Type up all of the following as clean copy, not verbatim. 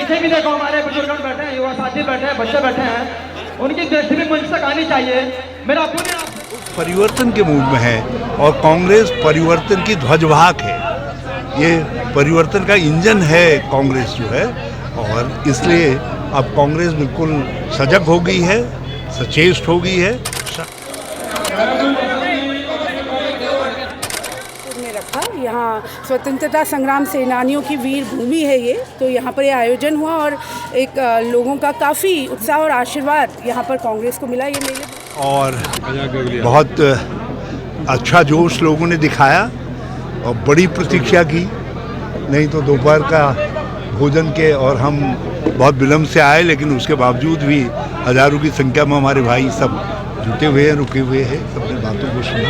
पीछे भी देखो, हमारे बुजुर्ग बैठे हैं, युवा साथी बैठे हैं, बच्चे बैठे हैं, उनकी दृष्टि भी मंच तक आनी चाहिए। मेरा पूरे परिवर्तन के मूड में है और कांग्रेस परिवर्तन की ध्वजवाहक है। ये परिवर्तन का इंजन है कांग्रेस जो है, और इसलिए अब कांग्रेस बिल्कुल सजग हो गई है, सचेत हो गई है। रखा यहाँ स्वतंत्रता संग्राम सेनानियों की वीर भूमि है ये, तो यहाँ पर ये आयोजन हुआ और एक लोगों का काफ़ी उत्साह और आशीर्वाद यहाँ पर कांग्रेस को मिला। ये मेले और बहुत अच्छा जोश लोगों ने दिखाया और बड़ी प्रतीक्षा की, नहीं तो दोपहर का भोजन के और हम बहुत विलम्ब से आए, लेकिन उसके बावजूद भी हज़ारों की संख्या में हमारे भाई सब जुटे हुए हैं, रुके हुए हैं, सबने बातों को सुना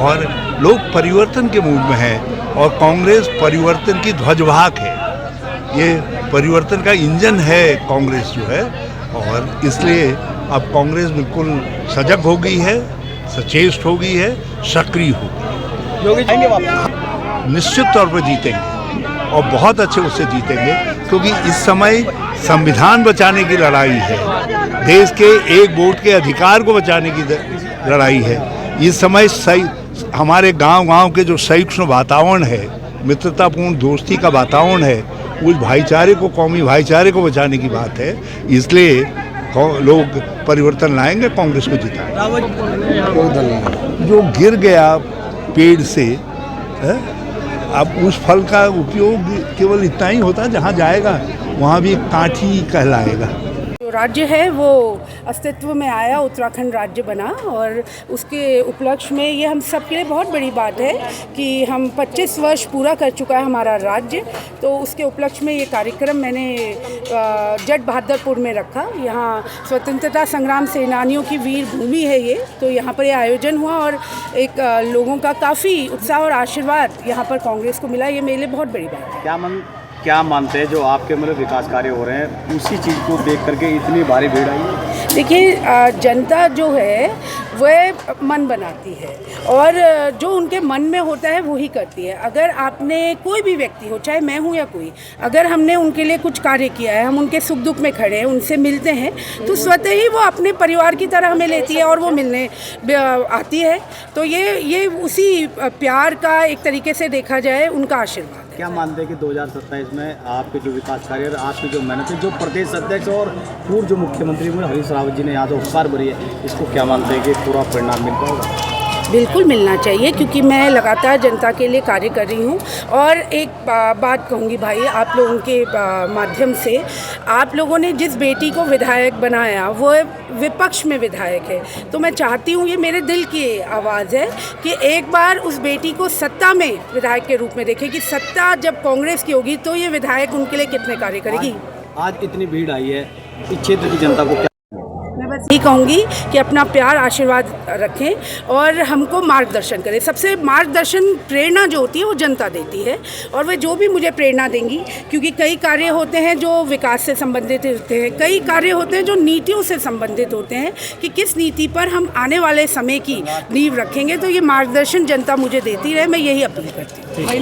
और लोग परिवर्तन के मूड में हैं और कांग्रेस परिवर्तन की ध्वजवाहक है। ये परिवर्तन का इंजन है कांग्रेस जो है, और इसलिए अब कांग्रेस बिल्कुल सजग हो गई है, सचेत हो गई है, सक्रिय हो गई है। निश्चित तौर पर जीतेंगे और बहुत अच्छे उससे जीतेंगे, क्योंकि इस समय संविधान बचाने की लड़ाई है, देश के एक वोट के अधिकार को बचाने की लड़ाई है। इस समय हमारे गांव-गांव के जो सहिष्णु वातावरण है, मित्रतापूर्ण दोस्ती का वातावरण है, उस भाईचारे को, कौमी भाईचारे को बचाने की बात है। इसलिए लोग परिवर्तन लाएंगे, कांग्रेस को जिताएंगे। जो गिर गया पेड़ से है, अब उस फल का उपयोग केवल इतना ही होता है, जहाँ जाएगा वहाँ भी कांठी कहलाएगा। जो राज्य है वो अस्तित्व में आया, उत्तराखंड राज्य बना, और उसके उपलक्ष्य में ये हम सब के लिए बहुत बड़ी बात है कि हम 25 वर्ष पूरा कर चुका है हमारा राज्य। तो उसके उपलक्ष्य में ये कार्यक्रम मैंने जट बहादुरपुर में रखा। यहाँ स्वतंत्रता संग्राम सेनानियों की वीर भूमि है ये, तो यहाँ पर ये आयोजन हुआ और एक लोगों का काफ़ी उत्साह और आशीर्वाद यहाँ पर कांग्रेस को मिला। ये मेरे लिए बहुत बड़ी बात है। क्या मानते हैं जो आपके मतलब विकास कार्य हो रहे हैं, उसी चीज़ को देख करके इतनी भारी भीड़ आई है? देखिए, जनता जो है वह मन बनाती है और जो उनके मन में होता है वो ही करती है। अगर आपने, कोई भी व्यक्ति हो, चाहे मैं हूँ या कोई, अगर हमने उनके लिए कुछ कार्य किया है, हम उनके सुख दुख में खड़े हैं, उनसे मिलते हैं, तो स्वतः ही वो अपने परिवार की तरह हमें लेती है और वो मिलने आती है। तो ये उसी प्यार का एक तरीके से देखा जाए उनका आशीर्वाद। क्या मानते हैं कि 2027 में आपके जो विकास कार्य और आपकी जो मेहनत है, जो प्रदेश अध्यक्ष और पूर्व जो मुख्यमंत्री हरीश रावत जी ने यहाँ जो उपहार भरी है, इसको क्या मानते हैं कि पूरा परिणाम मिल पाएगा? बिल्कुल मिलना चाहिए, क्योंकि मैं लगातार जनता के लिए कार्य कर रही हूँ। और एक बात कहूँगी भाई, आप लोगों के माध्यम से, आप लोगों ने जिस बेटी को विधायक बनाया वो विपक्ष में विधायक है, तो मैं चाहती हूँ, ये मेरे दिल की आवाज़ है, कि एक बार उस बेटी को सत्ता में विधायक के रूप में देखें कि सत्ता जब कांग्रेस की होगी तो ये विधायक उनके लिए कितने कार्य करेगी। आज इतनी भीड़ आई है, इस क्षेत्र की जनता को मैं बस यही कहूँगी कि अपना प्यार, आशीर्वाद रखें और हमको मार्गदर्शन करें। सबसे मार्गदर्शन, प्रेरणा जो होती है वो जनता देती है, और वे जो भी मुझे प्रेरणा देंगी, क्योंकि कई कार्य होते हैं जो विकास से संबंधित होते हैं, कई कार्य होते हैं जो नीतियों से संबंधित होते हैं, कि किस नीति पर हम आने वाले समय की नींव रखेंगे। तो ये मार्गदर्शन जनता मुझे देती रहे, मैं यही अपील करती हूँ।